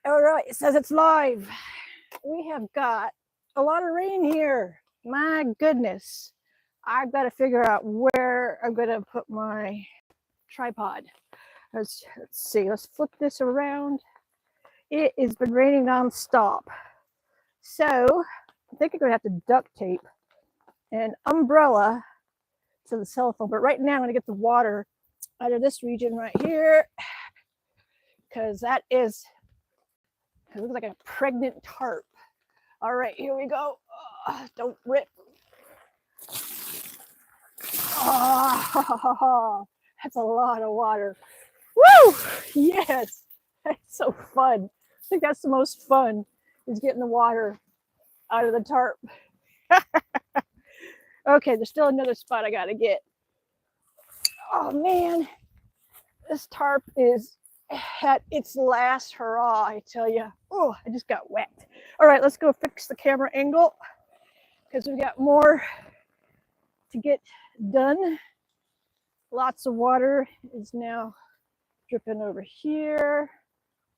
All right, it says it's live. We have got a lot of rain here. My goodness. I've got to figure out where I'm going to put my tripod. Let's see. Let's flip this around. It has been raining nonstop. So I think I'm going to have to duct tape an umbrella to the cell phone. But right now I'm going to get the water out of this region right here, because that is, it looks like a pregnant tarp. All right, here we go. Don't rip. Oh, that's a lot of water. Woo! Yes, that's so fun. I think that's the most fun, is getting the water out of the tarp. Okay, there's still another spot I gotta get. Oh man, this tarp is at its last hurrah, I tell you. Oh, I just got wet. All right, let's go fix the camera angle, because we've got more to get done. Lots of water is now dripping over here.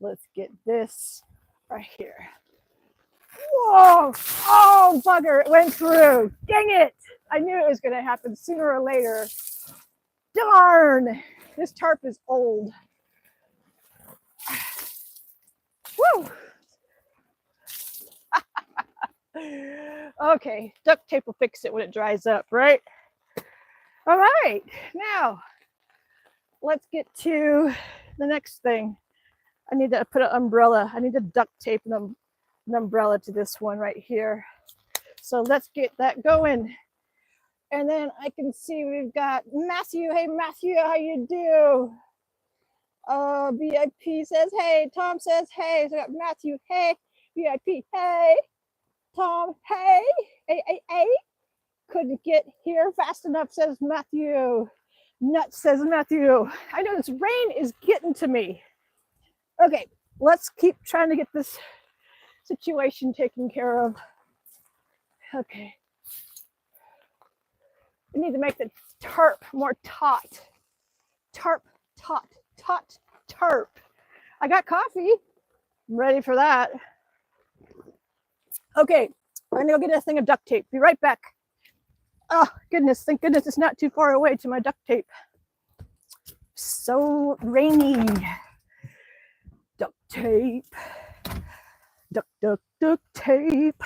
Let's get this right here. Whoa! Oh, bugger, it went through. Dang it! I knew it was going to happen sooner or later. Darn! This tarp is old. Woo! Okay, duct tape will fix it when it dries up, right? All right, now let's get to the next thing. I need to put an umbrella. I need to duct tape an umbrella to this one right here. So let's get that going. And then I can see we've got Matthew. Hey, Matthew, how you do? VIP says, hey. Tom says, hey. So I got Matthew, hey. VIP, hey. Tom, hey. Hey. Couldn't get here fast enough, says Matthew. Nuts, says Matthew. I know this rain is getting to me. Okay, let's keep trying to get this situation taken care of. Okay. We need to make the tarp more taut. Tarp, tarp. I got coffee. I'm ready for that. Okay, I'm gonna go get a thing of duct tape. Be right back. Oh, goodness, thank goodness it's not too far away to my duct tape. So rainy. Duct tape. Duct tape.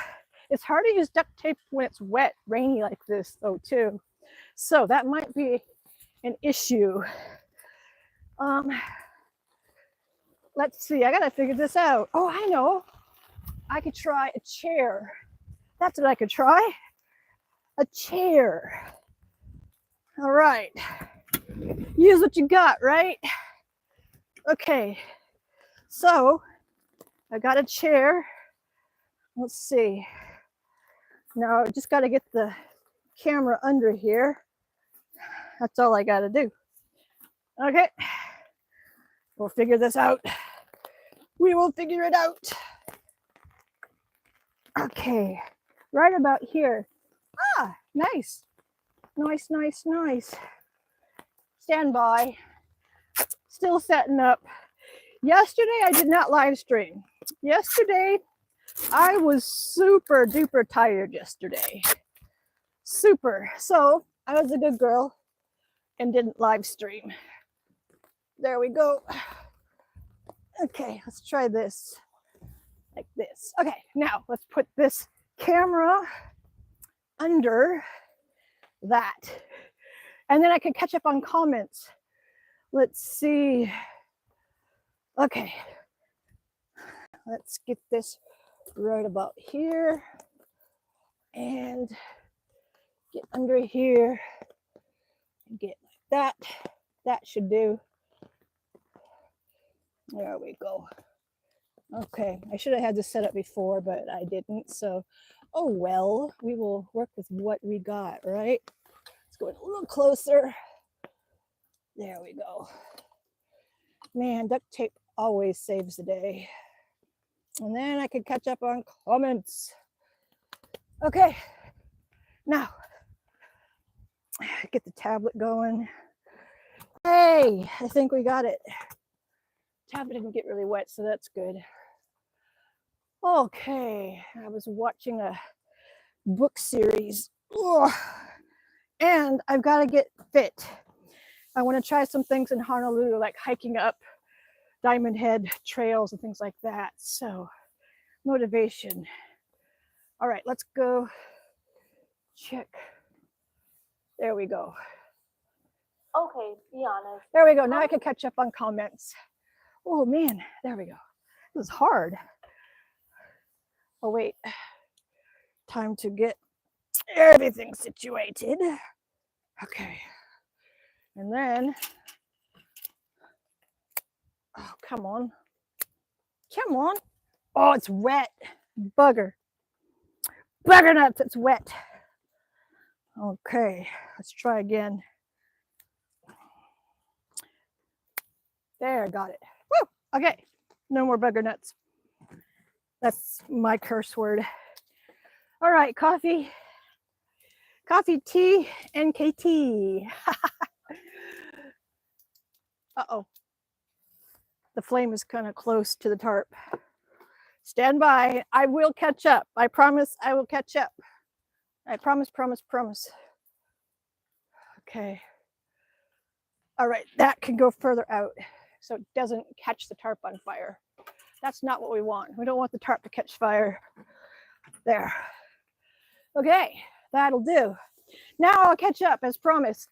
It's hard to use duct tape when it's wet, rainy like this, though, too. So that might be an issue. Let's see, I gotta figure this out. Oh, I know. I could try a chair. That's what I could try. A chair. All right. Use what you got, right? Okay. So I got a chair. Let's see. Now I just got to get the camera under here. That's all I got to do. Okay. We'll figure this out. We will figure it out. Okay. Right about here. Ah, nice. Nice. Stand by. Still setting up. Yesterday, I did not live stream. Yesterday, I was super duper tired yesterday. Super. So I was a good girl and didn't live stream. There we go. Okay, let's try this. Like this. Okay, now let's put this camera under that. And then I can catch up on comments. Let's see. Okay. Let's get this right about here. And get under here. And get like that. That should do. There we go. Okay, I should have had this set up before, but I didn't. So, oh well, we will work with what we got, right? Let's go a little closer. There we go. Man, duct tape always saves the day. And then I can catch up on comments. Okay, now get the tablet going. Hey, I think we got it. Tablet didn't get really wet, so that's good. Okay, I was watching a book series. Ugh. And I've got to get fit. I want to try some things in Honolulu, like hiking up Diamond Head trails and things like that. So, motivation. All right, let's go check. There we go. Okay, be honest. There we go. Now I can catch up on comments. Oh man, there we go. This is hard. Oh wait. Time to get everything situated. Okay. And then, oh, come on. Come on. Oh, it's wet. Bugger. Bugger nuts, it's wet. Okay, let's try again. There, got it. Woo! Okay, no more bugger nuts. That's my curse word. All right, coffee. Coffee, tea, NKT. Uh-oh. The flame is kind of close to the tarp. Stand by. I will catch up. I promise I will catch up. I promise, promise, promise. Okay. All right, that can go further out so it doesn't catch the tarp on fire. That's not what we want. We don't want the tarp to catch fire. There. Okay, that'll do. Now I'll catch up as promised.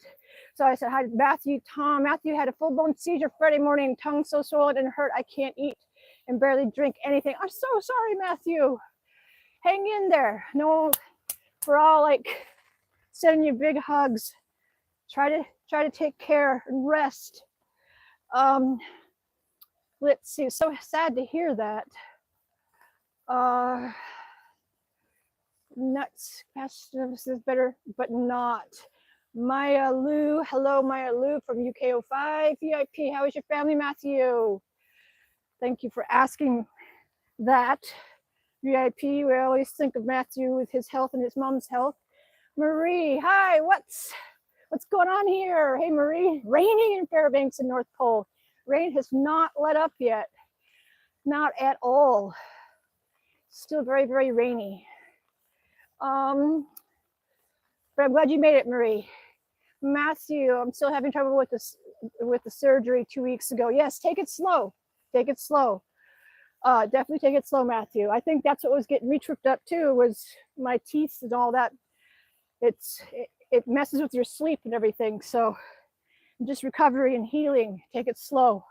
So I said hi to Matthew, Tom. Matthew had a full-blown seizure Friday morning, tongue so swollen and hurt I can't eat and barely drink anything. I'm so sorry, Matthew. Hang in there. No, we're all like sending you big hugs. Try to take care and rest. Let's see. So sad to hear that. Nuts. This is better, but not. Maya Lou. Hello, Maya Lou from UK05 VIP. How is your family, Matthew? Thank you for asking that. VIP. We always think of Matthew with his health and his mom's health. Marie. Hi. What's going on here? Hey, Marie. Raining in Fairbanks and North Pole. Rain has not let up yet. Not at all. Still very, very rainy. But I'm glad you made it, Marie. Matthew, I'm still having trouble with this, with the surgery 2 weeks ago. Yes, take it slow. Take it slow. Definitely take it slow, Matthew. I think that's what was getting me tripped up too, was my teeth and all that. It messes with your sleep and everything. So just recovery and healing. Take it slow.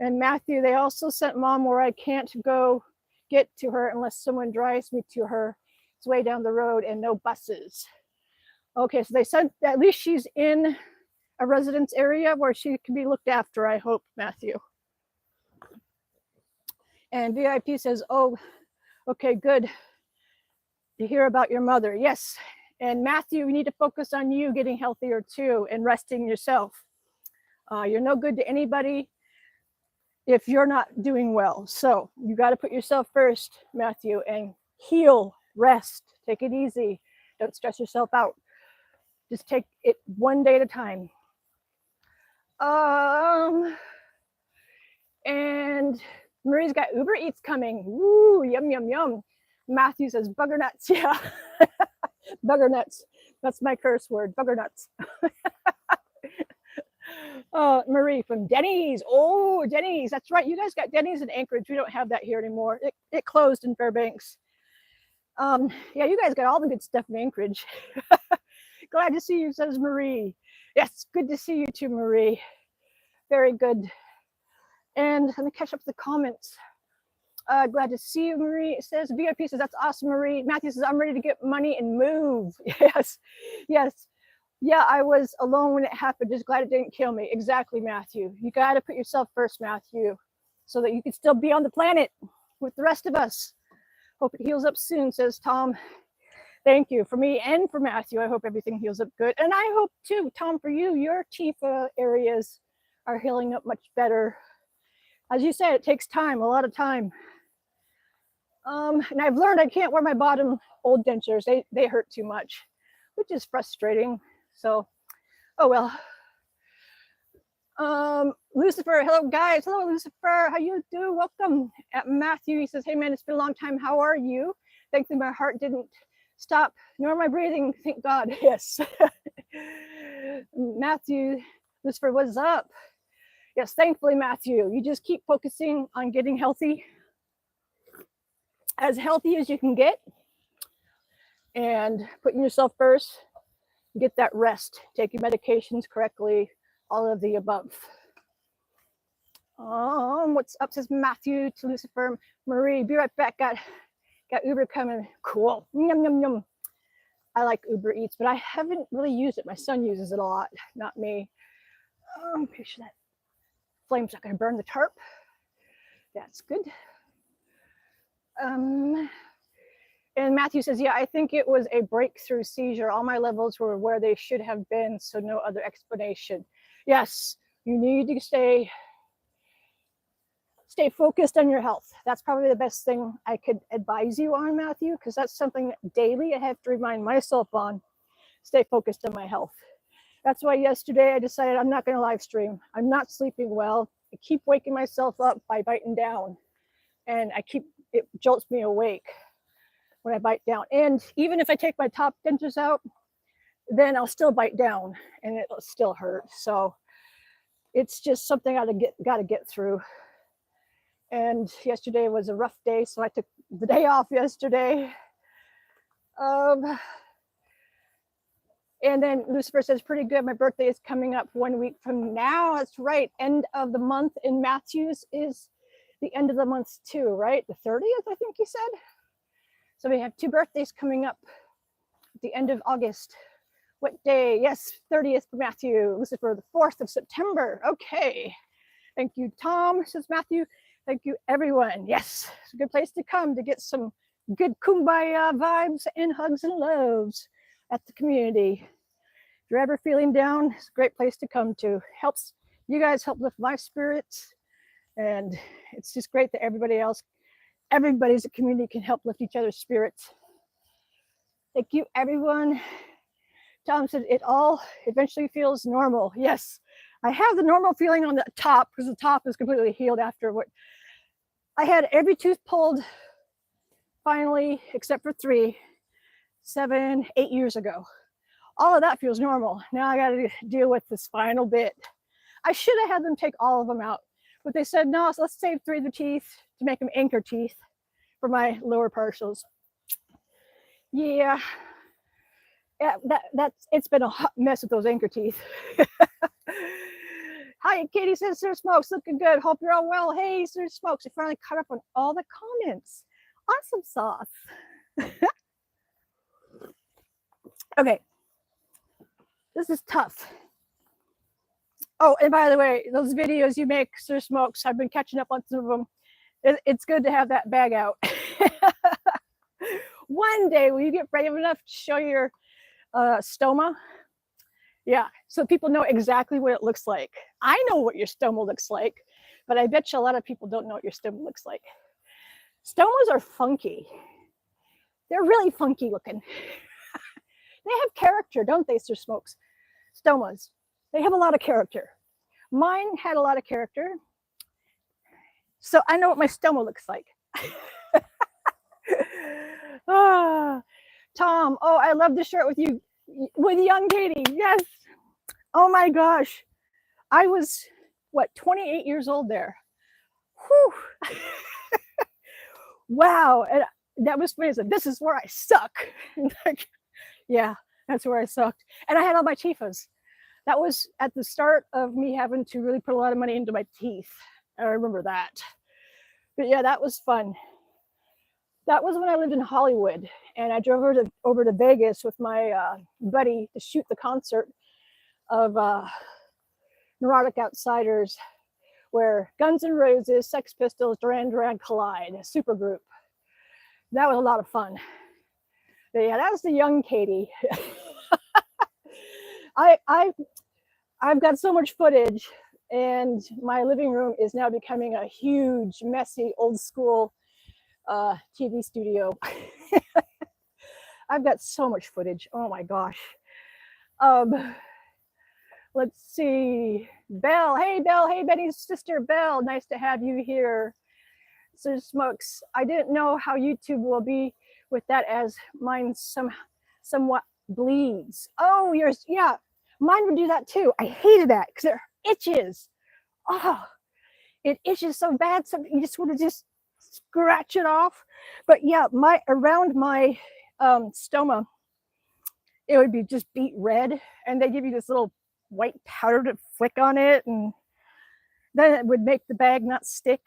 And Matthew, they also sent Mom where I can't go get to her unless someone drives me to her. It's way down the road and no buses. Okay, so they said at least she's in a residence area where she can be looked after, I hope, Matthew. And VIP says, oh, okay, good to hear about your mother. Yes. And Matthew, we need to focus on you getting healthier too and resting yourself. You're no good to anybody if you're not doing well. So you got to put yourself first, Matthew, and heal, rest, take it easy. Don't stress yourself out. Just take it one day at a time. And Marie's got Uber Eats coming. Woo, yum, yum, yum. Matthew says bugger nuts. Yeah. Bugger nuts. That's my curse word, bugger nuts. Marie from Denny's. Oh, Denny's. That's right. You guys got Denny's in Anchorage. We don't have that here anymore. It closed in Fairbanks. Yeah, you guys got all the good stuff in Anchorage. Glad to see you, says Marie. Yes, good to see you too, Marie. Very good. And let me catch up the comments. Glad to see you, Marie. It says, VIP says, that's awesome, Marie. Matthew says, I'm ready to get money and move. Yes, yes. Yeah, I was alone when it happened. Just glad it didn't kill me. Exactly, Matthew. You got to put yourself first, Matthew, so that you can still be on the planet with the rest of us. Hope it heals up soon, says Tom. Thank you for me and for Matthew. I hope everything heals up good. And I hope too, Tom, for you, your teeth areas are healing up much better. As you said, it takes time, a lot of time. And I've learned I can't wear my bottom old dentures. They hurt too much, which is frustrating. So, oh well. Lucifer, hello guys. Hello Lucifer, how you do? Welcome. At Matthew, he says, hey man, it's been a long time. How are you? Thankfully my heart didn't stop, nor my breathing, thank God. Yes. Matthew, Lucifer, what's up? Yes, thankfully Matthew, you just keep focusing on getting healthy, as healthy as you can get, and putting yourself first. Get that rest, take your medications correctly, all of the above. What's up, says Matthew to Lucifer. Marie, be right back. Got Uber coming. Cool. Yum, yum, yum. I like Uber Eats, but I haven't really used it. My son uses it a lot, not me. Make sure that flame's not going to burn the tarp. That's good. And Matthew says, yeah, I think it was a breakthrough seizure. All my levels were where they should have been, so no other explanation. Yes, you need to stay focused on your health. That's probably the best thing I could advise you on, Matthew, because that's something that daily I have to remind myself on. Stay focused on my health. That's why yesterday I decided I'm not going to live stream. I'm not sleeping well. I keep waking myself up by biting down, and it jolts me awake when I bite down. And even if I take my top dentures out, then I'll still bite down and it'll still hurt. So it's just something I got to get through. And yesterday was a rough day, so I took the day off yesterday. And then Lucifer says, pretty good. My birthday is coming up 1 week from now. That's right. End of the month in Matthews is the end of the month too, right? The 30th, I think he said. So we have 2 birthdays coming up at the end of August. What day? Yes, 30th for Matthew. Lucifer, the 4th of September. Okay. Thank you, Tom, says Matthew. Thank you, everyone. Yes, it's a good place to come to get some good kumbaya vibes and hugs and loves at the community. If you're ever feeling down, it's a great place to come to. Helps you guys help lift my spirits. And it's just great that everybody's a community can help lift each other's spirits. Thank you, everyone. Tom said it all eventually feels normal. Yes, I have the normal feeling on the top because the top is completely healed after what I had every tooth pulled finally, except for 3, 7, 8 years ago. All of that feels normal. Now I got to deal with this final bit. I should have had them take all of them out, but they said, no, so let's save 3 of the teeth to make them anchor teeth for my lower partials. Yeah, it's been a hot mess with those anchor teeth. Hi, Katie says, Sir Smokes, looking good. Hope you're all well. Hey, Sir Smokes, I finally caught up on all the comments. Awesome sauce. Okay, this is tough. Oh, and by the way, those videos you make, Sir Smokes, I've been catching up on some of them. It's good to have that bag out. One day, will you get brave enough to show your stoma? Yeah, so people know exactly what it looks like. I know what your stoma looks like, but I bet you a lot of people don't know what your stoma looks like. Stomas are funky. They're really funky looking. They have character, don't they, Sir Smokes? Stomas. They have a lot of character. Mine had a lot of character. So I know what my stoma looks like. Tom, oh, I love to share it with you, with young Katie. Yes. Oh my gosh. I was, 28 years old there. Whew. Wow. And that was funny. This is where I suck. Like, yeah, that's where I sucked. And I had all my chifas. That was at the start of me having to really put a lot of money into my teeth. I remember that. But yeah, that was fun. That was when I lived in Hollywood, and I drove over to Vegas with my buddy to shoot the concert of Neurotic Outsiders, where Guns N' Roses, Sex Pistols, Duran Duran collide, a super group. That was a lot of fun. But yeah, that was the young Katie. I've got so much footage, and my living room is now becoming a huge, messy, old school TV studio. I've got so much footage. Oh my gosh. Let's see. Belle. Hey, Belle. Hey, Benny's sister, Belle. Nice to have you here. So Smokes, I didn't know how YouTube will be with that, as mine somewhat bleeds. Oh, yours, yeah. Mine would do that too. I hated that because it itches. Oh, it itches so bad. So you just want to just scratch it off. But yeah, around my stoma, it would be just beet red, and they give you this little white powder to flick on it, and then it would make the bag not stick.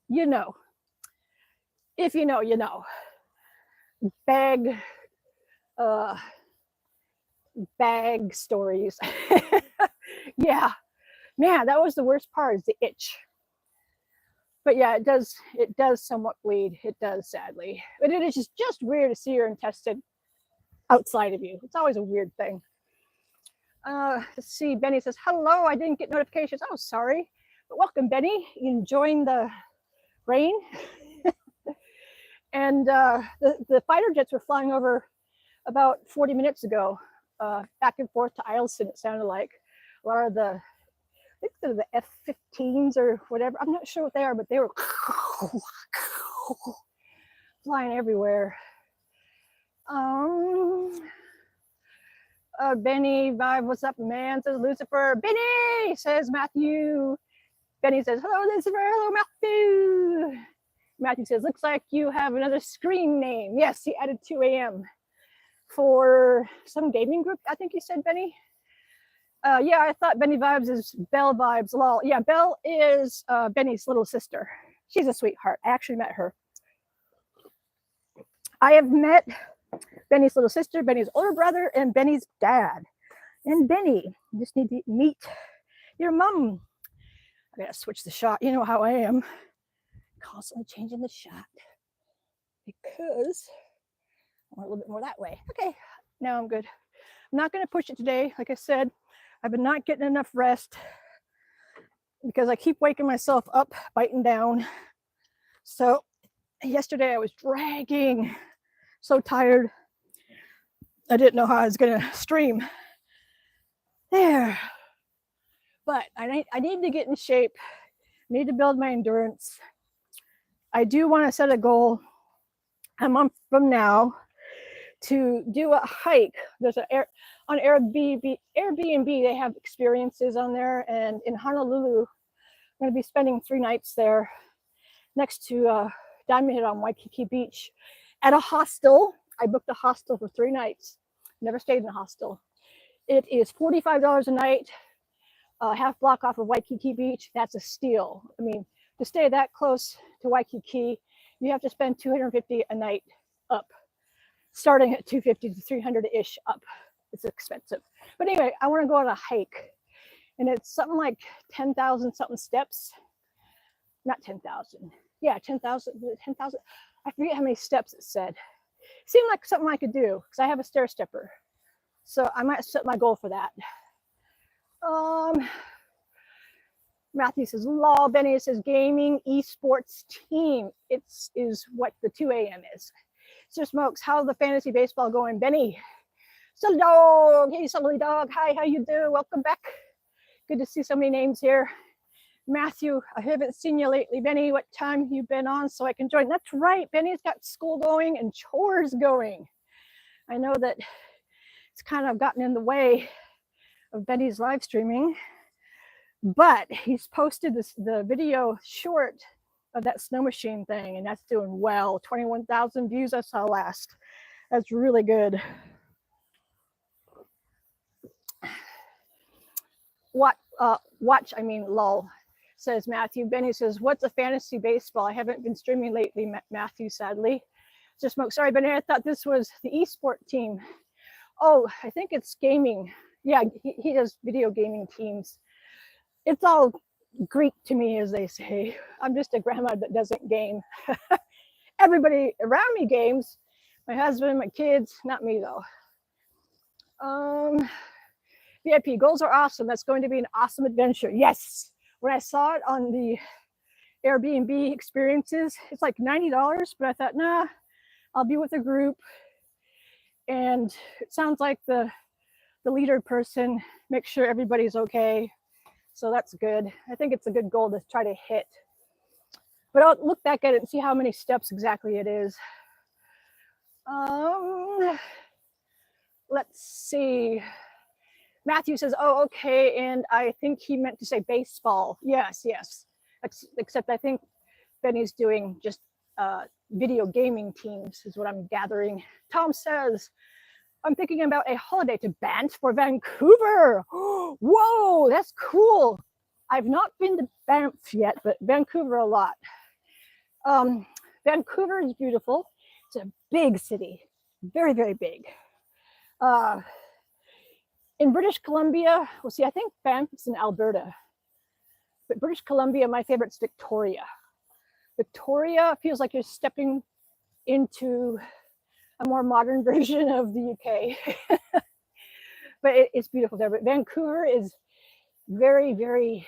You know, if you know, you know. Bag stories. Yeah, man, that was the worst part, is the itch. But yeah, it does somewhat bleed. It does, sadly. But it is just weird to see your intestine outside of you. It's always a weird thing. Let's see, Benny says, hello, I didn't get notifications. Oh, sorry. But welcome, Benny. You enjoying the rain? And the fighter jets were flying over about 40 minutes ago, back and forth to Eielson, it sounded like. A lot of I think they're the F-15s or whatever. I'm not sure what they are, but they were flying everywhere. Benny Vibe, what's up, man? Says Lucifer. Benny, says Matthew. Benny says, hello, Lucifer. Hello, Matthew. Matthew says, looks like you have another screen name. Yes, he added 2 a.m. for some gaming group, I think you said, Benny. Yeah, I thought Benny Vibes is Belle Vibes, lol. Yeah, Belle is Benny's little sister. She's a sweetheart. I actually met her. I have met Benny's little sister, Benny's older brother, and Benny's dad. And Benny, you just need to meet your mom. I gotta switch the shot. You know how I am. Constantly changing the shot because I want a little bit more that way. Okay, now I'm good. I'm not going to push it today. Like I said, I've been not getting enough rest because I keep waking myself up, biting down. So yesterday I was dragging, so tired. I didn't know how I was going to stream. There. But I need to get in shape. I need to build my endurance. I do want to set a goal a month from now to do a hike. There's on Airbnb, they have experiences on there, and in Honolulu, I'm going to be spending 3 nights there next to Diamond Head on Waikiki Beach at a hostel. I booked a hostel for 3 nights. Never stayed in a hostel. It is $45 a night, half block off of Waikiki Beach. That's a steal. I mean, to stay that close to Waikiki, you have to spend $250 a night up, starting at $250 to $300-ish up. It's expensive. But anyway, I want to go on a hike, and it's something like 10,000 something steps. Not 10,000. Yeah, 10,000. 10,000. I forget how many steps it said. It seemed like something I could do because I have a stair stepper. So I might set my goal for that. Matthew says, lol. Benny says, gaming esports team. Is what the 2 a.m. is. So Smokes, how's the fantasy baseball going, Benny? Silly dog. Hey, silly dog. Hi, how you doing? Welcome back. Good to see so many names here. Matthew, I haven't seen you lately. Benny, what time have you been on so I can join? That's right. Benny's got school going and chores going. I know that it's kind of gotten in the way of Benny's live streaming, but he's posted the video short of that snow machine thing, and that's doing well. 21,000 views I saw last. That's really good. Lol, says Matthew. Benny says, what's a fantasy baseball? I haven't been streaming lately, Matthew, sadly. Just Smoke. Sorry, Benny, I thought this was the esport team. Oh, I think it's gaming. Yeah, he does video gaming teams. It's all Greek to me, as they say. I'm just a grandma that doesn't game. Everybody around me games. My husband, my kids, not me though. VIP goals are awesome. That's going to be an awesome adventure. Yes. When I saw it on the Airbnb experiences, it's like $90, but I thought, nah, I'll be with a group. And it sounds like the leader person makes sure everybody's okay. So that's good. I think it's a good goal to try to hit. But I'll look back at it and see how many steps exactly it is. Let's see. Matthew says, oh, okay. And I think he meant to say baseball. Yes. Except I think Benny's doing just video gaming teams is what I'm gathering. Tom says, I'm thinking about a holiday to Banff for Vancouver. Whoa, that's cool. I've not been to Banff yet, but Vancouver a lot. Vancouver is beautiful. It's a big city, very, very big. In British Columbia, well, see, I think Banff is in Alberta, but British Columbia, my favorite's Victoria. Victoria feels like you're stepping into a more modern version of the UK, but it's beautiful there. But Vancouver is very, very,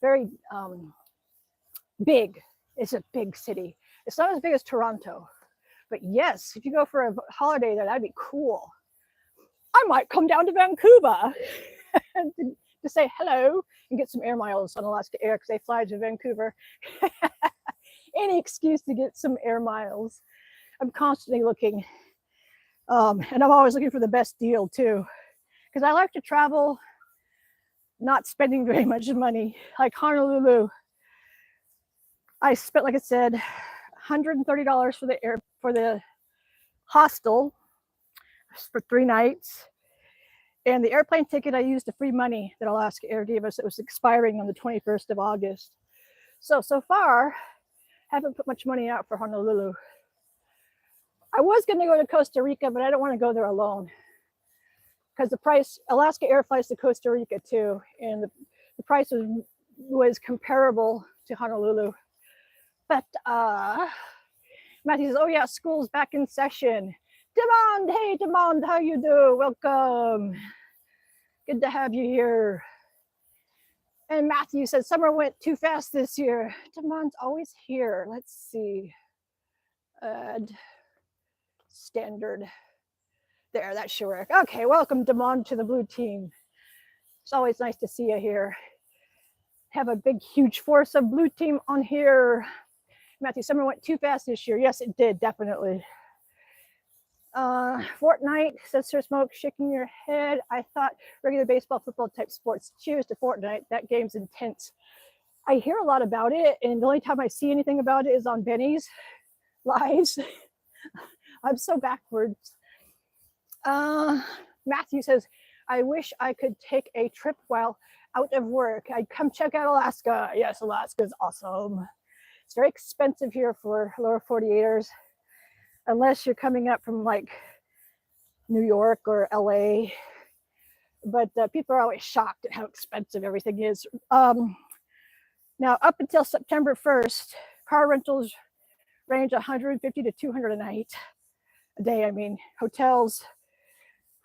very big. It's a big city. It's not as big as Toronto, but yes, if you go for a holiday there, that'd be cool. I might come down to Vancouver to say hello and get some air miles on Alaska Air because they fly to Vancouver. Any excuse to get some air miles. I'm constantly looking, and I'm always looking for the best deal too, because I like to travel, not spending very much money. Like Honolulu, I spent, like I said, $130 for the hostel for 3 nights, and the airplane ticket I used the free money that Alaska Air gave us. It was expiring on the 21st of August. So far, haven't put much money out for Honolulu. I was going to go to Costa Rica, but I don't want to go there alone because the price, Alaska Air flies to Costa Rica too, and the price was comparable to Honolulu. But Matthew says, oh yeah, school's back in session. Demand, hey Demand, how you do? Welcome. Good to have you here. And Matthew says, summer went too fast this year. Demand's always here. Let's see. Add standard. There, that should work. Okay, welcome Demand to the blue team. It's always nice to see you here. Have a big, huge force of blue team on here. Matthew, summer went too fast this year. Yes, it did, definitely. Fortnite, says Sir Smoke, shaking your head. I thought regular baseball, football type sports. Cheers to Fortnite. That game's intense. I hear a lot about it, and the only time I see anything about it is on Benny's lives. I'm so backwards. Matthew says, I wish I could take a trip while out of work. I'd come check out Alaska. Yes, Alaska's awesome. It's very expensive here for lower 48ers. Unless you're coming up from like New York or LA, but people are always shocked at how expensive everything is. Now, up until September 1st, car rentals range 150 to 200 a day. I mean, hotels,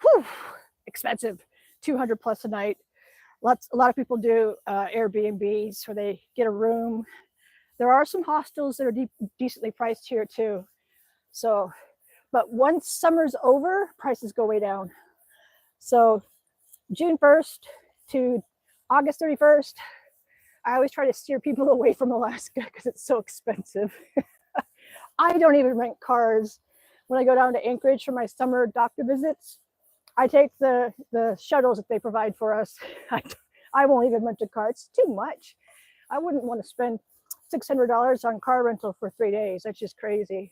whew, expensive, 200 plus a night. A lot of people do Airbnbs where they get a room. There are some hostels that are decently priced here too. So, but once summer's over, prices go way down. So June 1st to August 31st, I always try to steer people away from Alaska because it's so expensive. I don't even rent cars. When I go down to Anchorage for my summer doctor visits, I take the shuttles that they provide for us. I won't even rent a car. It's too much. I wouldn't want to spend $600 on car rental for 3 days. That's just crazy.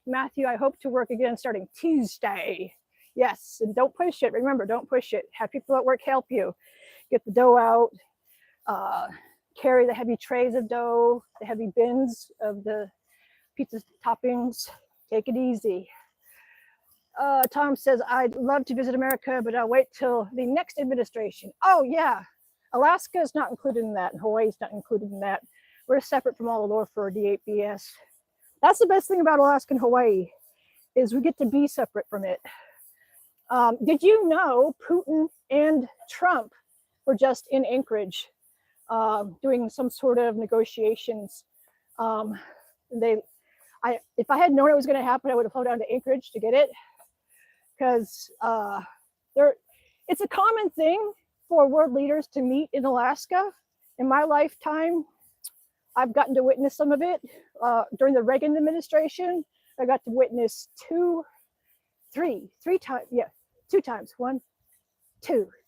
Matthew, I hope to work again starting Tuesday. Yes, and don't push it. Remember, don't push it. Have people at work help you. Get the dough out. Carry the heavy trays of dough, the heavy bins of the pizza toppings. Take it easy. Tom says, I'd love to visit America, but I'll wait till the next administration. Oh, yeah. Alaska is not included in that, and Hawaii is not included in that. We're separate from all the lower 48 BS. That's the best thing about Alaska and Hawaii is we get to be separate from it. Did you know Putin and Trump were just in Anchorage doing some sort of negotiations? If I had known it was going to happen, I would have flown down to Anchorage to get it because It's a common thing for world leaders to meet in Alaska. In my lifetime, I've gotten to witness some of it. During the Reagan administration, I got to witness two times.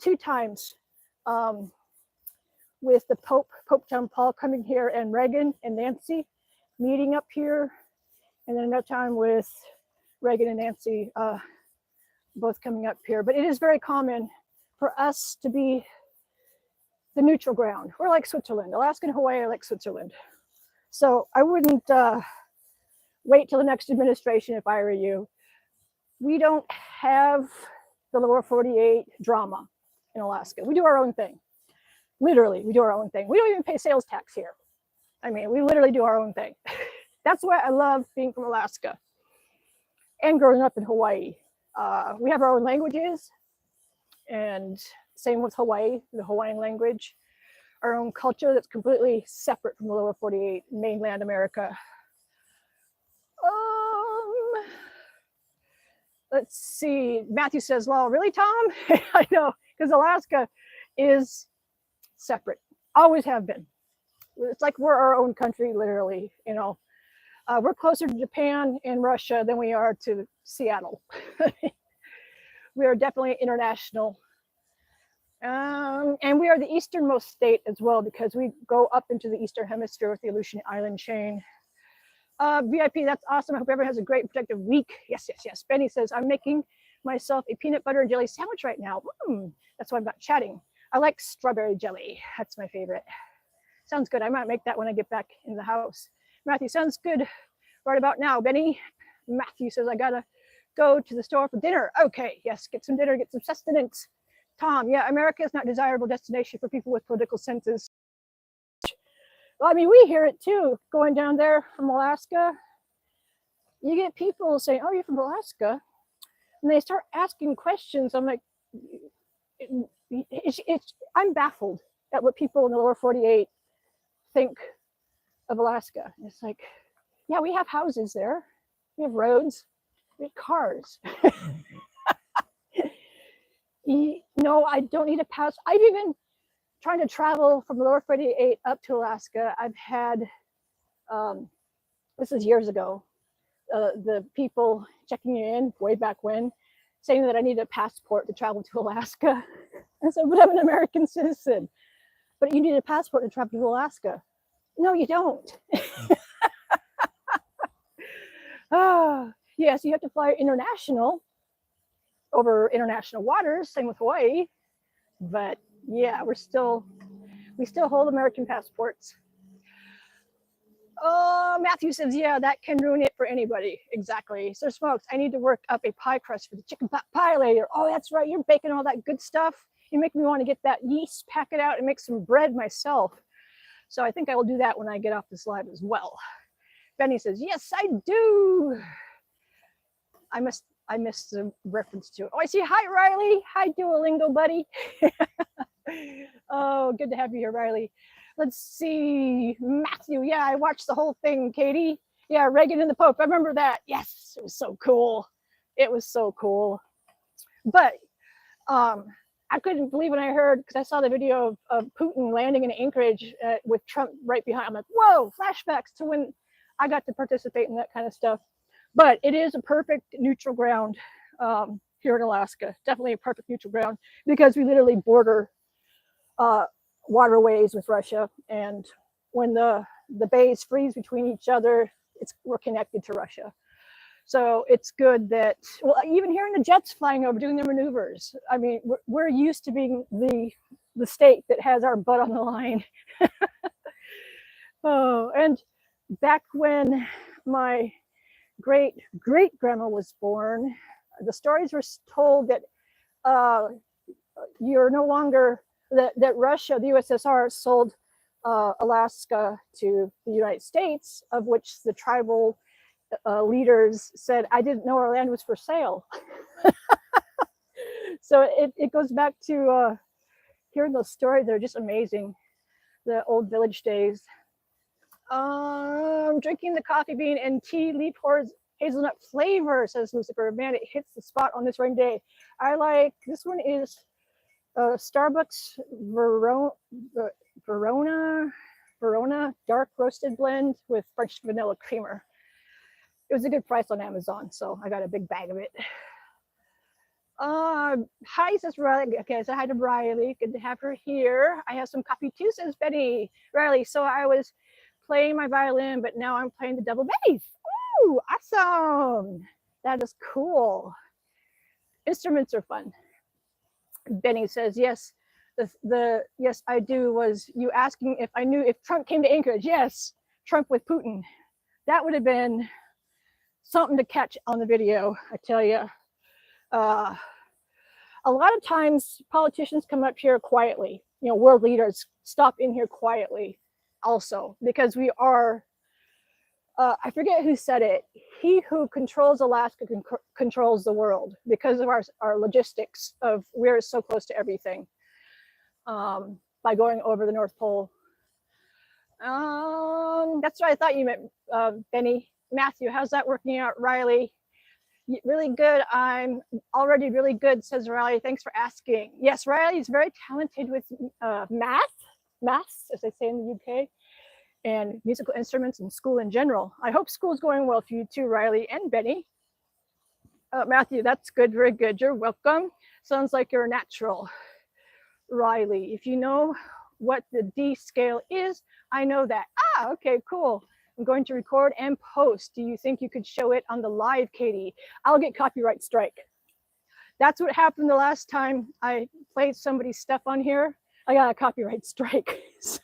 Two times with the Pope John Paul coming here, and Reagan and Nancy meeting up here, and then another time with Reagan and Nancy both coming up here. But it is very common for us to be the neutral ground. We're like Switzerland. Alaska and Hawaii are like Switzerland. So I wouldn't wait till the next administration if I were you. We don't have the lower 48 drama in Alaska. We do our own thing. Literally, we do our own thing. We don't even pay sales tax here. I mean, we literally do our own thing. That's why I love being from Alaska and growing up in Hawaii. We have our own languages, and same with Hawaii, the Hawaiian language, our own culture that's completely separate from the lower 48, mainland America. Let's see, Matthew says, well, really, Tom? I know, because Alaska is separate, always have been. It's like we're our own country, literally, you know. We're closer to Japan and Russia than we are to Seattle. We are definitely international. And we are the easternmost state as well, because we go up into the Eastern Hemisphere with the Aleutian Island chain. VIP, that's awesome. I hope everyone has a great productive week. Yes. Benny says, I'm making myself a peanut butter and jelly sandwich right now. That's why I'm not chatting. I like strawberry jelly. That's my favorite. Sounds good. I might make that when I get back in the house. Matthew, sounds good right about now. Benny, Matthew says, I gotta go to the store for dinner. Okay, yes, get some dinner, get some sustenance. Tom, yeah, America is not a desirable destination for people with political senses. Well, I mean, we hear it too, going down there from Alaska. You get people saying, oh, you're from Alaska? And they start asking questions. I'm like, I'm baffled at what people in the lower 48 think of Alaska. It's like, yeah, we have houses there. We have roads. We have cars. No, I don't need a pass. I've even trying to travel from the lower 48 up to Alaska. I've had, this is years ago, the people checking in way back when, saying that I need a passport to travel to Alaska. I said, but I'm an American citizen. But you need a passport to travel to Alaska. No, you don't. Yes, you have to fly international over international waters, same with Hawaii. But yeah, we still hold American passports. Matthew says, yeah, that can ruin it for anybody. Exactly. So Smokes, I need to work up a pie crust for the chicken pot pie later. Oh, that's right. You're baking all that good stuff. You make me want to get that yeast packet out and make some bread myself. So I think I will do that when I get off this live as well. Benny says, yes, I do. I missed the reference to it. Oh, I see. Hi, Riley. Hi, Duolingo buddy. Oh, good to have you here, Riley. Let's see. Matthew. Yeah, I watched the whole thing, Katie. Yeah, Reagan and the Pope. I remember that. Yes, it was so cool. It was so cool. But I couldn't believe when I heard, because I saw the video of Putin landing in Anchorage with Trump right behind. I'm like, whoa, flashbacks to when I got to participate in that kind of stuff. But it is a perfect neutral ground here in Alaska. Definitely a perfect neutral ground, because we literally border waterways with Russia. And when the bays freeze between each other, we're connected to Russia. So it's good that, well, even hearing the jets flying over, doing their maneuvers. I mean, we're used to being the state that has our butt on the line. Oh, and back when my great-great-grandma was born, the stories were told that you're no longer, that Russia, the USSR, sold Alaska to the United States, of which the tribal leaders said, I didn't know our land was for sale. So it goes back to hearing those stories. They're just amazing, the old village days. Drinking the coffee bean and tea leaf hazelnut flavor, says Lucifer. Man, it hits the spot on this rainy day. I like, this one is Starbucks Verona dark roasted blend with French vanilla creamer. It was a good price on Amazon, so I got a big bag of it. Hi, says Riley. Okay, so hi to Riley. Good to have her here. I have some coffee too, says Betty. Riley, so I was playing my violin, but now I'm playing the double bass. Ooh, awesome. That is cool. Instruments are fun. Benny says, yes, the yes, I do was you asking if I knew if Trump came to Anchorage. Yes, Trump with Putin. That would have been something to catch on the video, I tell you. A lot of times politicians come up here quietly, you know, world leaders stop in here quietly also, because we are, I forget who said it, he who controls Alaska controls the world, because of our logistics of we're so close to everything, by going over the North Pole. That's what I thought you meant, Benny. Matthew, how's that working out? Riley, really good. I'm already really good, says Riley. Thanks for asking. Yes, Riley is very talented with maths, as they say in the UK, and musical instruments and school in general. I hope school's going well for you too, Riley and Benny. Matthew, that's good, very good. You're welcome. Sounds like you're a natural. Riley, if you know what the D scale is, I know that. Ah, okay, cool. I'm going to record and post. Do you think you could show it on the live, Katie? I'll get copyright strike. That's what happened the last time I played somebody's stuff on here. I got a copyright strike. So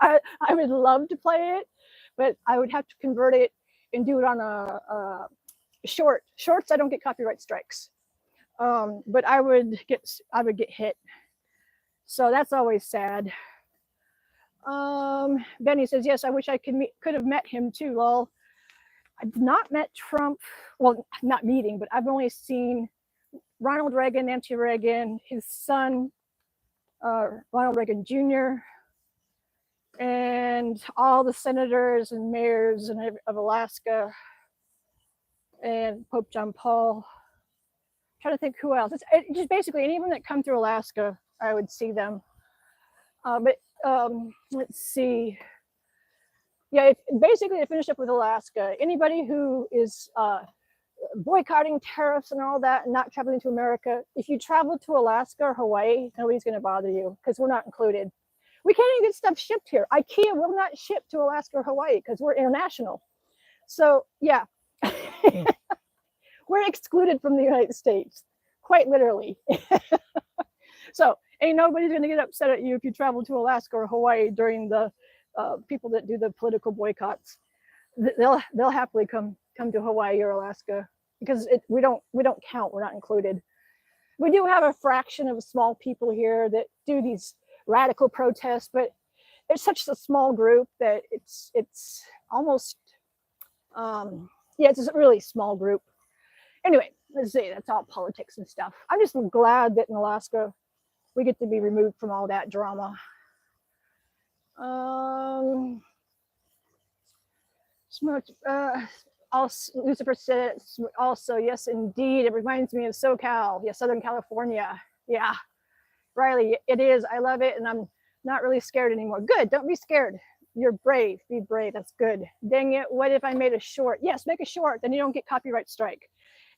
I would love to play it, but I would have to convert it and do it on a shorts. I don't get copyright strikes, but I would get hit. So that's always sad. Benny says, yes, I wish I could have met him too, lol. I've not met Trump, well, not meeting, but I've only seen Ronald Reagan, Nancy Reagan, his son, Ronald Reagan Jr., and all the senators and mayors of Alaska, and Pope John Paul. I'm trying to think who else. It's just basically anyone that come through Alaska, I would see them. But let's see. Yeah, basically to finish up with Alaska, anybody who is boycotting tariffs and all that and not traveling to America, if you travel to Alaska or Hawaii, nobody's going to bother you because we're not included. We can't even get stuff shipped here. IKEA will not ship to Alaska or Hawaii because we're international. So yeah, we're excluded from the United States, quite literally. So ain't nobody's going to get upset at you if you travel to Alaska or Hawaii during the people that do the political boycotts. They'll happily come to Hawaii or Alaska because we don't count. We're not included. We do have a fraction of small people here that do these radical protests, but it's such a small group that it's almost it's a really small group. Anyway, let's see. That's all politics and stuff. I'm just glad that in Alaska we get to be removed from all that drama. Lucifer said also, yes, indeed. It reminds me of SoCal. Yeah, Southern California. Yeah, Riley, it is. I love it, and I'm not really scared anymore. Good. Don't be scared. You're brave. Be brave. That's good. Dang it. What if I made a short? Yes, make a short. Then you don't get copyright strike.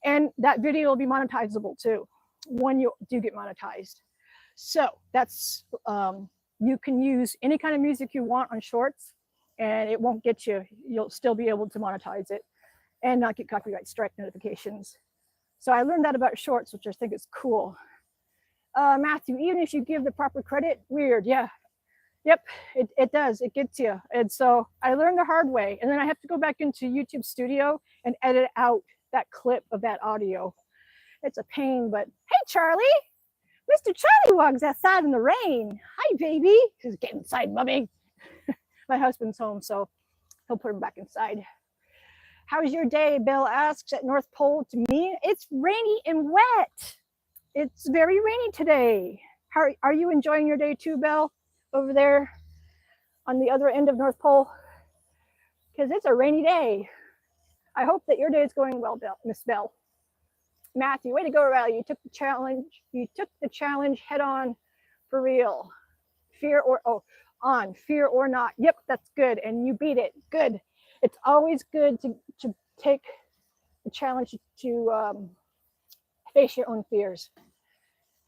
And that video will be monetizable too when you do get monetized. So that's, you can use any kind of music you want on shorts and it won't get you. You'll still be able to monetize it and not get copyright strike notifications. So I learned that about shorts, which I think is cool. Matthew, even if you give the proper credit, weird. Yeah. Yep, it does. It gets you. And so I learned the hard way. And then I have to go back into YouTube Studio and edit out that clip of that audio. It's a pain, but hey, Charlie. Mr. Charlie walks outside in the rain. Hi, baby. He's getting inside, mommy. My husband's home, so he'll put him back inside. How's your day? Bill asks at North Pole to me. It's rainy and wet. It's very rainy today. How are you enjoying your day too, Bill? Over there on the other end of North Pole? Because it's a rainy day. I hope that your day is going well, Miss Bell. Matthew, way to go, Riley. You took the challenge. You took the challenge head on for real. Fear or not. Yep, that's good. And you beat it. Good. It's always good to take the challenge to face your own fears.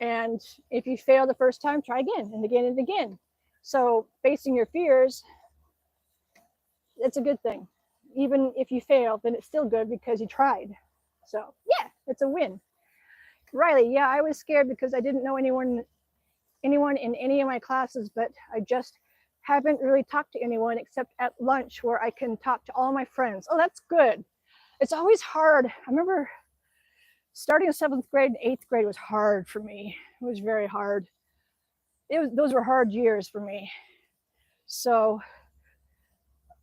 And if you fail the first time, try again and again and again. So facing your fears, it's a good thing. Even if you fail, then it's still good because you tried. So yeah, it's a win. Riley, yeah, I was scared because I didn't know anyone in any of my classes, but I just haven't really talked to anyone except at lunch where I can talk to all my friends. Oh, that's good. It's always hard. I remember starting in 7th grade and 8th grade was hard for me. It was very hard. Those were hard years for me. So